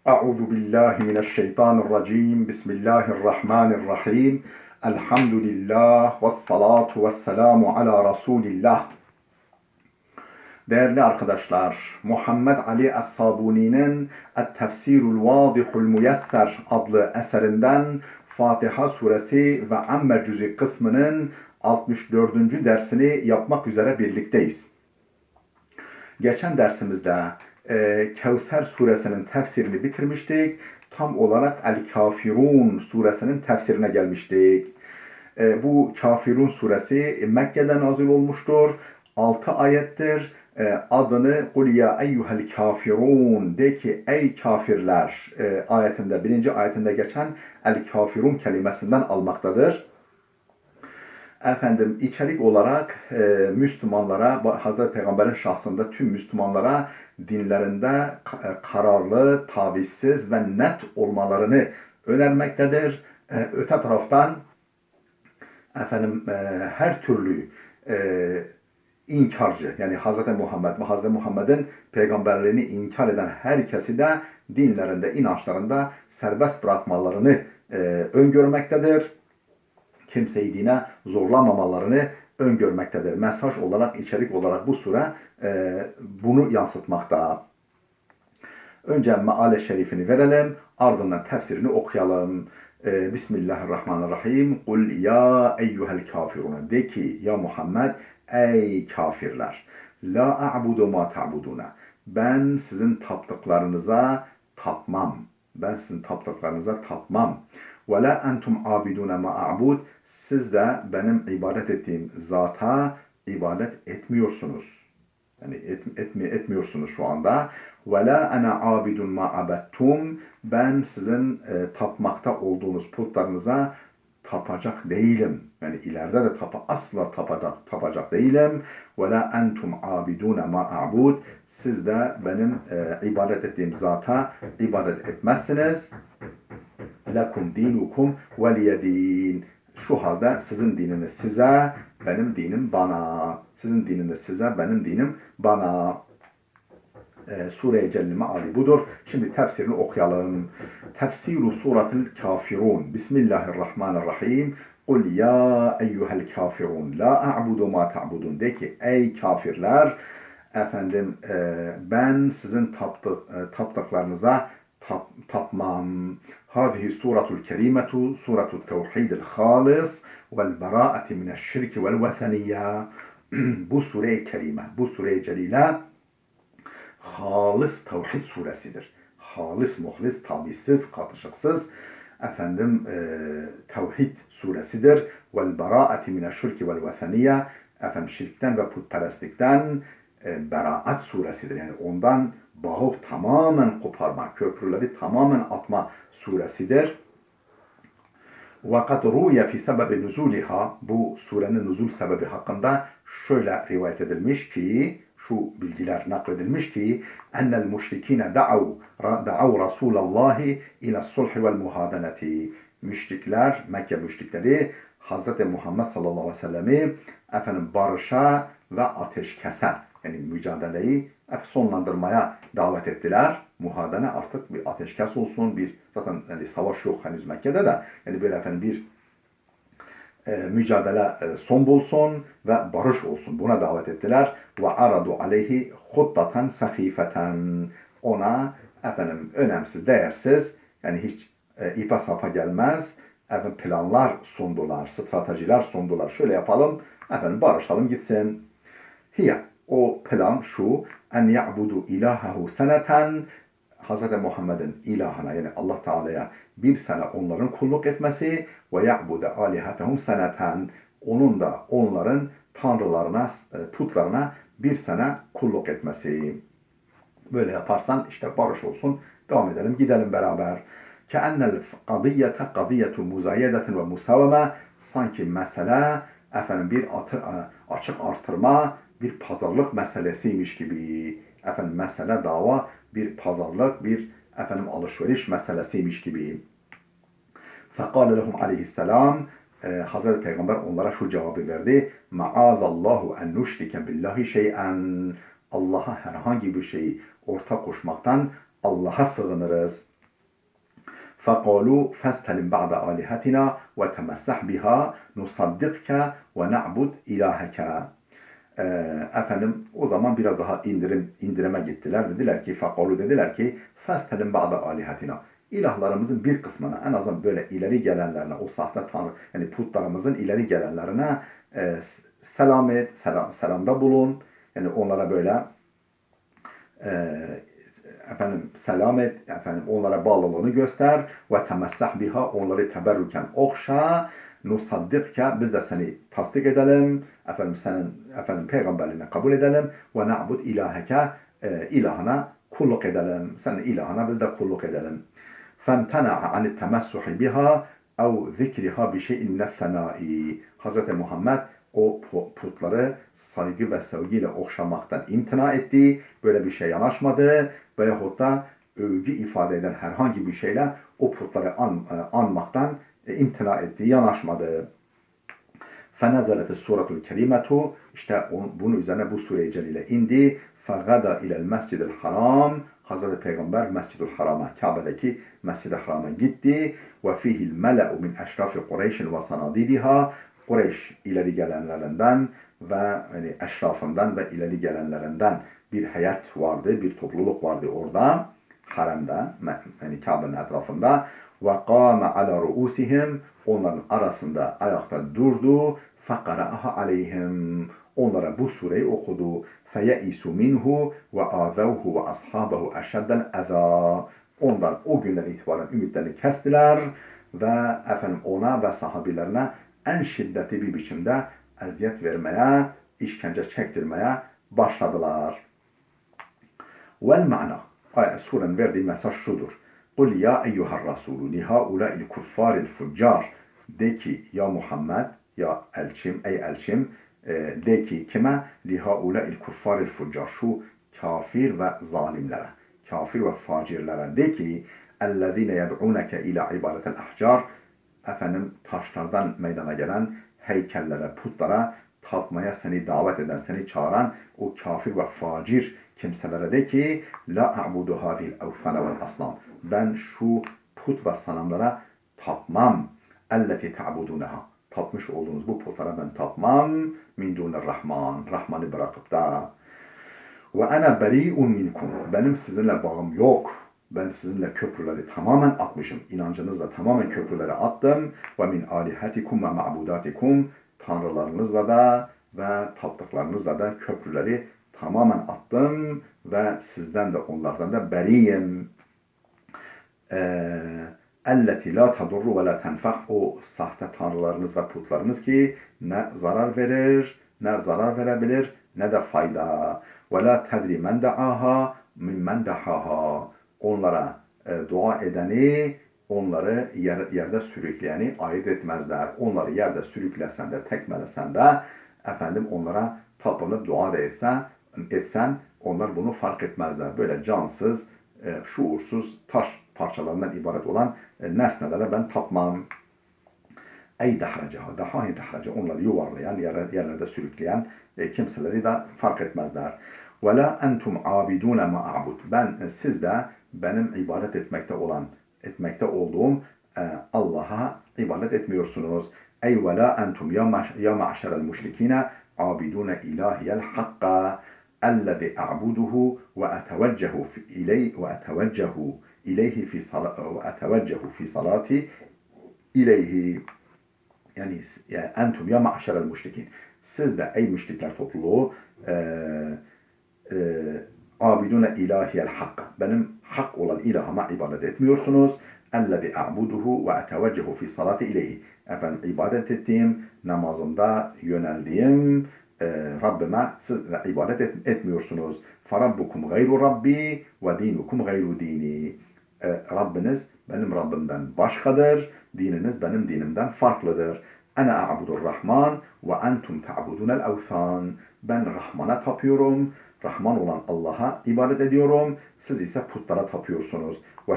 Euzu billahi mineşşeytanirracim. Bismillahirrahmanirrahim. Elhamdülillah ve salatu ve selamu ala Resulillah. Değerli arkadaşlar, Muhammed Ali Es-Sabuni'nin Et-Tefsirul Vadihul Müyesser adlı eserinden Fatiha suresi ve Amme cüz'i kısmının 64. dersini yapmak üzere birlikteyiz. Geçen dersimizde Kevser suresinin tefsirini bitirmiştik. Tam olarak El-Kafirun suresinin tefsirine gelmiştik. Bu Kafirun suresi Mekke'de nazil olmuştur. 6 ayettir. Adını "Kul ya eyyuhel kafirun" de ki ey kafirler ayetinde, birinci ayetinde geçen El-Kafirun kelimesinden almaktadır. Efendim içerik olarak Müslümanlara, Hazreti Peygamber'in şahsında tüm Müslümanlara dinlerinde kararlı, tavizsiz ve net olmalarını önermektedir. Öte taraftan efendim her türlü inkarcı, yani Hazreti Muhammed ve Hazreti Muhammed'in peygamberliğini inkar eden herkesi de dinlerinde, inançlarında serbest bırakmalarını öngörmektedir. Kimseyi dine zorlamamalarını öngörmektedir. Mesaj olarak, içerik olarak bu sure bunu yansıtmakta. Önce meale şerifini verelim, ardından tefsirini okuyalım. Bismillahirrahmanirrahim. Kul ya eyyuhel kafirun. De ki ya Muhammed, ey kafirler. La a'budu ma ta'buduna. Ben sizin taptıklarınıza tapmam. Ben sizin taptıklarınıza tapmam. Ve la entum abiduna ma a'bud. Siz de benim ibadet ettiğim zata ibadet etmiyorsunuz. Yani etmiyorsunuz şu anda. Ve la ana abidun ma abettum. Ben sizin tapmakta olduğunuz putlarınıza tapacak değilim. Yani ileride de asla tapacak değilim. Ve la entum abidun ma a'bud. Siz de benim ibadet ettiğim zata ibadet etmezsiniz. Lekum dinukum veliyedin. Şu halde sizin dininiz size, benim dinim bana. Sizin dininiz size, benim dinim bana. Sure-i Celle meali budur. Şimdi tefsirini okuyalım. Tefsiru suratul kafirun. Bismillahirrahmanirrahim. Kul ya eyyuhel kafirun. La a'budu ma ta'budun. De ki ey kafirler, efendim ben sizin taptıklarınıza tapmam. Hâzihi suratul kerimetu suratul tevhidil halis vel beraati mineşşirki vel veseniyye. Bu sure-i kerime, bu sure-i celile halis tevhid suresidir. Halis, muhlis, tavizsiz, katışıksız efendim tevhid suresidir. Vel beraati mineşşirki vel veseniyye. Efendim şirkten ve putperestlikten beraat suresidir. Yani ondan bağı tamamen koparma, köprüleri tamamen atma suresidir. وَقَدْ رُوْيَ فِي سَبَبِ نُزُولِهَا. Bu surenin nuzul sebebi hakkında şöyle rivayet edilmiş ki, şu bilgiler nakledilmiş ki ennel müşrikine da'av Rasulallahi ila sulhi vel muhadeneti. Müşrikler, Mekke müşrikleri Hazreti Muhammed sallallahu aleyhi ve sellemi efendim barışa ve ateşkese, yani mücadeleyi sonlandırmaya davet ettiler. Muhadene artık bir ateşkes olsun, bir zaten yani savaş yok henüz Mekke'de de, yani böyle efendim bir mücadele son bulsun ve barış olsun. Buna davet ettiler. Ve aradu aleyhi huttaten sahifeten. Ona efendim önemsiz, değersiz, yani hiç ipa sapa gelmez efendim planlar sundular, stratejiler sundular. Şöyle yapalım, efendim barışalım gitsin. Hiye, o plan şu: en ya'budu ilahehu seneten. Hz. Muhammed'in ilahına, yani Allah Teala'ya bir sene onların kulluk etmesi ve ya'budu alihatehum seneten. Onun da onların tanrılarına, putlarına bir sene kulluk etmesi. Böyle yaparsan işte barış olsun, devam edelim, gidelim beraber. Keennel kadiyete kadiyetu muzayedetin ve musaveme. Sanki mesele efendim bir açık artırma, bir pazarlık meselesiymiş gibi. Efendim mesele dava bir pazarlık, bir efendim alışveriş meselesiymiş gibi. Fekale lehum aleyhisselam. Hazreti Peygamber onlara şu cevabı verdi. Maazallahu en nuşrike billahi şey'en. Allah'a herhangi bir şeyi ortak koşmaktan Allah'a sığınırız. فَقَالُوا فَاسْتَلِمْ بَعْدَ آلِهَتِنَا وَتَمَسَّحْ بِهَا نُصَدِّقْكَ وَنَعْبُدْ إِلَٰهَكَ. Efendim o zaman biraz daha indirime gittiler. Dediler ki فَقَالُوا dediler ki فَاسْتَلِمْ بَعْدَ آلِهَتِنَا. İlahlarımızın bir kısmına, en azından böyle ileri gelenlerine, o sahte tanrı, yani putlarımızın ileri gelenlerine selam et, selamda bulun. Yani onlara böyle selam et, onlara bağlılığını göster ve temessah biha, onları teberrüken okşa, nusaddikke, biz de seni tasdik edelim, senin peygamberliğini kabul edelim ve na'bud ilaheke, ilahına kulluk edelim, senin ilahına biz de kulluk edelim. فَامْتَنَعَ عَنِ التَّمَسُّحِ بِهَا اَوْ ذِكْرِهَا بِشَيْءٍ نَفَّنَائِ. Hz. Muhammed o putları saygı ve sevgiyle okşamaktan imtina etti. Böyle bir şey yanaşmadı. Veyahut da övgü ifade eden herhangi bir şeyle o putları anmaktan imtina etti, yanaşmadı. فَنَزَلَتِ السُّورَةُ الْكَرِيمَةُ. İşte bunun üzerine bu sure-i celile indi. فَغَدَى اِلَى الْمَسْجِدِ الْحَرَامِ. Hazreti Peygamber Mescid-ül Haram'a, Kabe'deki Mescid-i Haram'a gitti. وَفِيهِ الْمَلَأُ مِنْ اَشْرَفِ قُرَيْشٍ وَسَنَادِدِهَا. Kureyş ileri gelenlerinden ve yani eşrafından ve ileri gelenlerinden bir heyet vardı, bir topluluk vardı orada, haremde, yani Kabe'nin etrafında. وَقَامَ عَلَى رُؤُسِهِمْ. Onların arasında ayakta durdu. فَقَرَأَهَا عَلَيْهِمْ. Onlara bu sureyi okudu. فَيَئِسُ مِنْهُ وَآذَوْهُ وَأَصْحَابَهُ أَشَدَّ الْأَذَى. Ondan o günden itibaren ümitlerini kestiler ve ona ve sahabilerine en şiddetli bir biçimde eziyet vermeye, işkence çektirmeye başladılar. Vel ma'na. Surenin verdiği mesaj şudur. Kul ya eyyuhar rasulü lihaulâil kuffaril fuccar. De ki ya Muhammed, ya elçim, ey elçim, de ki kime? Lihaulâil kuffaril fuccar. Şu kafir ve zalimlere, kafir ve facirlere de ki ellezîne yed'ûneke ilâ ibâdetel ahcar. Taşlardan meydana gelen heykellere, putlara tapmaya seni davet eden, seni çağıran o kafir ve facir kimselere de ki la a'budu hadil evfane vel asnam. Ben şu put ve sanamlara tapmam. Elleti ta'budunaha. Tapmış olduğunuz bu putlara ben tapmam. Min dunir rahman. Rahman'ı bırakıp da. Ve ana beri'un minkum. Benim sizinle bağım yok. Ben sizinle köprüleri tamamen atmışım. İnancınızla tamamen köprüleri attım. Ve min alihatikum ve ma'budatikum. Tanrılarınızla da ve taptıklarınızla da köprüleri tamamen attım. Ve sizden de onlardan da beriyim. Elleti la tadurru ve la tenfah. O sahte tanrılarınız ve putlarınız ki ne zarar verir, ne zarar verebilir, ne de fayda. Ve la tedri men da'aha mimmen dahaha. Onlara dua edeni, onları yerde sürükleyeni ayırt etmezler. Onları yerde sürüklesen de, tekmelesen de, onlara tapınıp dua da etsen onlar bunu fark etmezler. Böyle cansız, şuursuz taş parçalarından ibaret olan nesnelere ben tapmam. Ey dahracaha, dahahi dahraca, onları yuvarlayan, yerlerde sürükleyen kimseleri de fark etmezler. Ve la entum abidune ma a'bud. Siz de benim etmekte olduğum Allah'a ibadet etmiyorsunuz. Ey ve la entum ya ma'şerel müşrikine abidune ilahiyel hakka ellezî a'buduhu ve eteveccehu ileyhi fi salati ileyhi. Yani entum ya ma'şerel müşrikin. Siz de ey müşrikler topluluğu abidune ilahiyel hakka. Benim hak olan ilahıma ibadet etmiyorsunuz. Ellezî a'buduhu ve eteveccehu fi salati ileyhi. İbadet ettiğim, namazımda yöneldiğim Rabbime siz de ibadet etmiyorsunuz. Farabbukum gayru rabbi ve dinukum gayru dini. Rabbiniz benim Rabbimden başkadır. Dininiz benim dinimden farklıdır. Ana a'budur rahman ve entum ta'budunel evsan. Ben Rahman'a tapıyorum. Rahman olan Allah'a ibadet ediyorum. Siz ise putlara tapıyorsunuz. Ve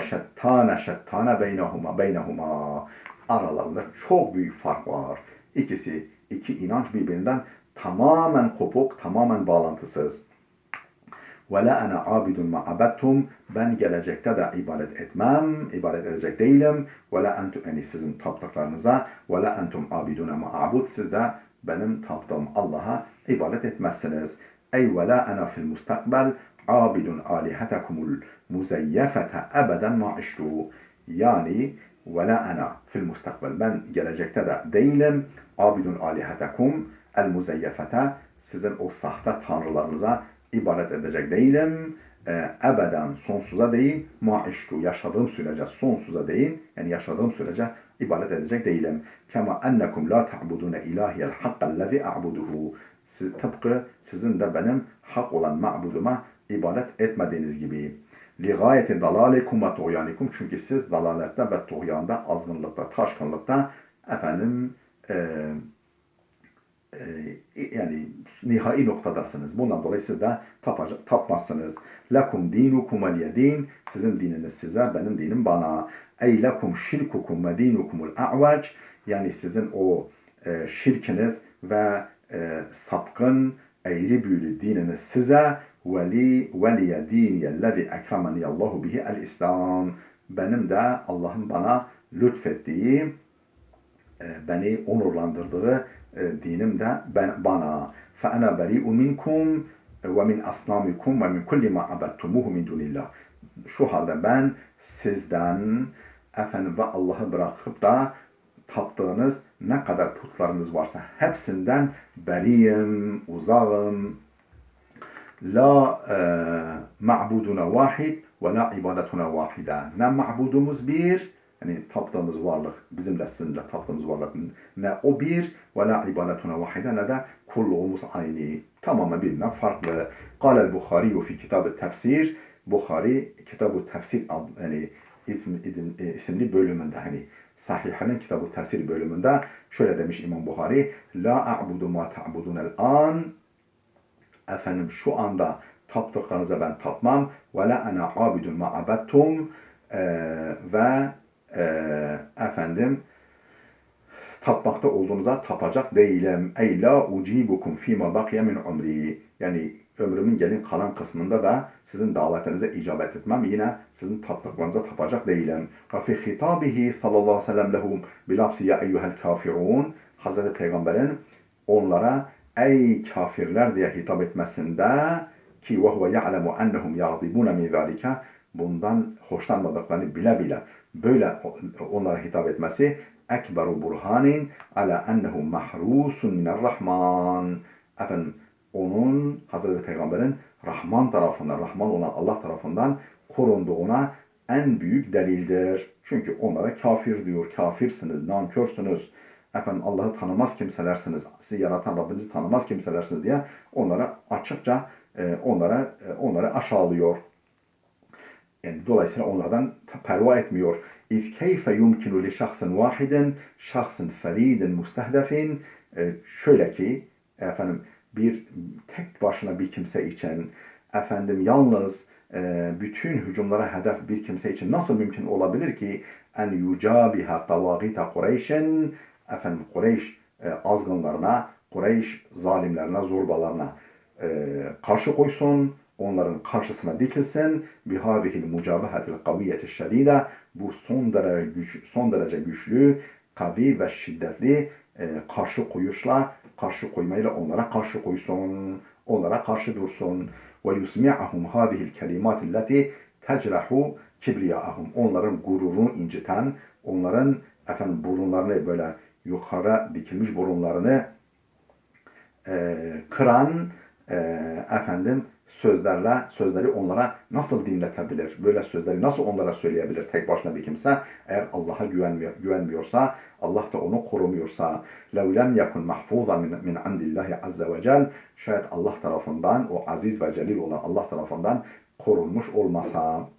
şettane beynehuma. Aralarında çok büyük fark var. İki inanç birbirinden tamamen kopuk, tamamen bağlantısız. Ve la ana abidun ma abettum. Ben gelecekte de ibadet etmem, ibadet edecek değilim. Ve la entum, yani sizin taptıklarınıza. Ve la entum abidun ma abud. Siz de benim taptığım Allah'a ibadet etmezsiniz. Ey ve la ana fil mustakbel abidun alihetekumul muzeyyefete ebeden ma iştu. Yani ve la ana fil mustakbel. Ben gelecekte de değilim. Abidun alihetekum el muzeyyefete. Sizin o sahte tanrılarınıza ibadet edecek değilim. Ebeden sonsuza değil. Maiştu yaşadığım sürece sonsuza değil. Yani yaşadığım sürece ibadet edecek değilim. Kema ennekum la ta'budune ilahiyel hakkallezi a'buduhu. Tıpkı sizin de benim hak olan ma'buduma ibadet etmediğiniz gibi. Li gayeti dalalikum ve tuğyanikum. Çünkü siz dalalette ve tuğyanda, azgınlıkta, taşkınlıkta efendim yani nihai noktadasınız. Bundan dolayı siz de tapmazsınız. Lekum dinukum veliyedin. Sizin dininiz size, benim dinim bana. Ey lekum şirkukum ve dinukumul a'vac. Yani sizin o şirkiniz ve sapkın, eğri büğrü dininiz size. Veliye diniyellezi ekrameni Allahu bihi el İslam. Benim de Allah'ın bana lütfettiği, beni onurlandırdığı dinim de bana. فَاَنَا بَرِيءٌ مِنْكُمْ وَمِنْ أَصْنَامِكُمْ وَمِنْ كُلِّ مَا عَبَدْتُمُوهُ مِنْ دُونِ اللّٰهِ. Şu halde ben sizden efendim ve Allah'ı bırakıp da taptığınız ne kadar putlarınız varsa hepsinden beriyim, uzağım. La ma'buduna vahid ve la ibadetuna vahide. Ne ma'budumuz bir, yani taptığımız varlık, bizimle sizinle taptığımız varlık ne o bir ve la ibadetuna vahide ne de kulluğumuz aynı. Tamamen birbirinden farklı. Kâlel Bukhari fi kitab-ı tefsir. Bukhari kitab-ı tefsir yani isimli bölümünde hani Sahih'in kitab-ı tefsir bölümünde şöyle demiş İmam Bukhari. La a'budu ma ta'budunel an. Efendim şu anda taptıklarınıza ben tapmam. Ve la ana abidun ma abettum. Ve efendim tapmakta olduğunuza tapacak değilim. Ey la ucibukum fîmâ bakiye min umri. Yani ömrümün gelin kalan kısmında da sizin davetinize icabet etmem. Yine sizin taptıklarınıza tapacak değilim. Ve fi hitabihi sallallahu aleyhi ve sellem lehum bilafsi ya eyyuhel kafirun. Hazreti Peygamber'in onlara ey kafirler diye hitap etmesinde ki ve huve ya'lemu ennehum yağdibune min zâlike, bundan hoşlanmadıklarını bile bile böyle onlara hitap etmesi ekberu burhanin ala ennehu mahrusun minarrahman. Efendim onun, Hazreti Peygamber'in Rahman tarafından, Rahman olan Allah tarafından korunduğuna en büyük delildir. Çünkü onlara kafir diyor, kafirsiniz, nankörsünüz, efendim Allah'ı tanımaz kimselersiniz, sizi yaratan Rabbinizi tanımaz kimselersiniz diye onlara açıkça onları aşağılıyor. Yani dolayısıyla onlardan perva etmiyor. İz keyfe yumkinu li şahsın vahidin, şahsın feridin mustehdefin. Şöyle ki efendim bir tek başına bir kimse için efendim yalnız bütün hücumlara hedef bir kimse için nasıl mümkün olabilir ki en yucabiha tavagita Kureyş'in, efendim Kureyş azgınlarına, Kureyş zalimlerine, zorbalarına karşı koysun, onların karşısına dikilsin. Bihâzihil mucabehetil kaviyeti şedîde. Bu son derece güçlü, kavi ve şiddetli karşı koymayla onlara karşı koysun. Onlara karşı dursun. Ve yusmi'ahum hâzihil kelimatilleti tecrahu kibriyâhum. Onların gururunu inciten, onların efendim burunlarını böyle yukarı dikilmiş burunlarını kıran efendim sözleri onlara nasıl dinletebilir? Böyle sözleri nasıl onlara söyleyebilir tek başına bir kimse? Eğer Allah'a güvenmiyorsa, Allah da onu korumuyorsa. لَوْ لَمْ يَكُنْ مَحْفُوظًا مِنْ عَنْدِ اللّٰهِ عَزَّ وَجَلْ. Şayet Allah tarafından, o aziz ve celil olan Allah tarafından korunmuş olmasa.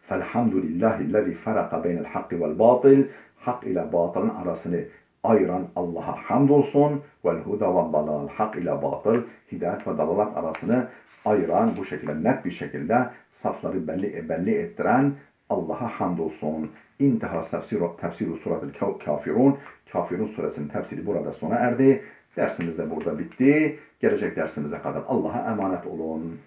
فَالْحَمْدُ لِلّٰهِ الَّذِي فَرَقَ بَيْنَ الْحَقِّ وَالْبَاطِلِ. Hak ile batılın arasını ayıran Allah'a hamdolsun. Vel huda ve dalal. Hak ile batıl, hidayet ve dalalat arasını ayıran, bu şekilde net bir şekilde safları belli ettiren Allah'a hamdolsun. İnteha tefsiru suratul kafirun. Kafirun suresinin tefsiri burada sona erdi. Dersimiz de burada bitti. Gelecek dersimize kadar Allah'a emanet olun.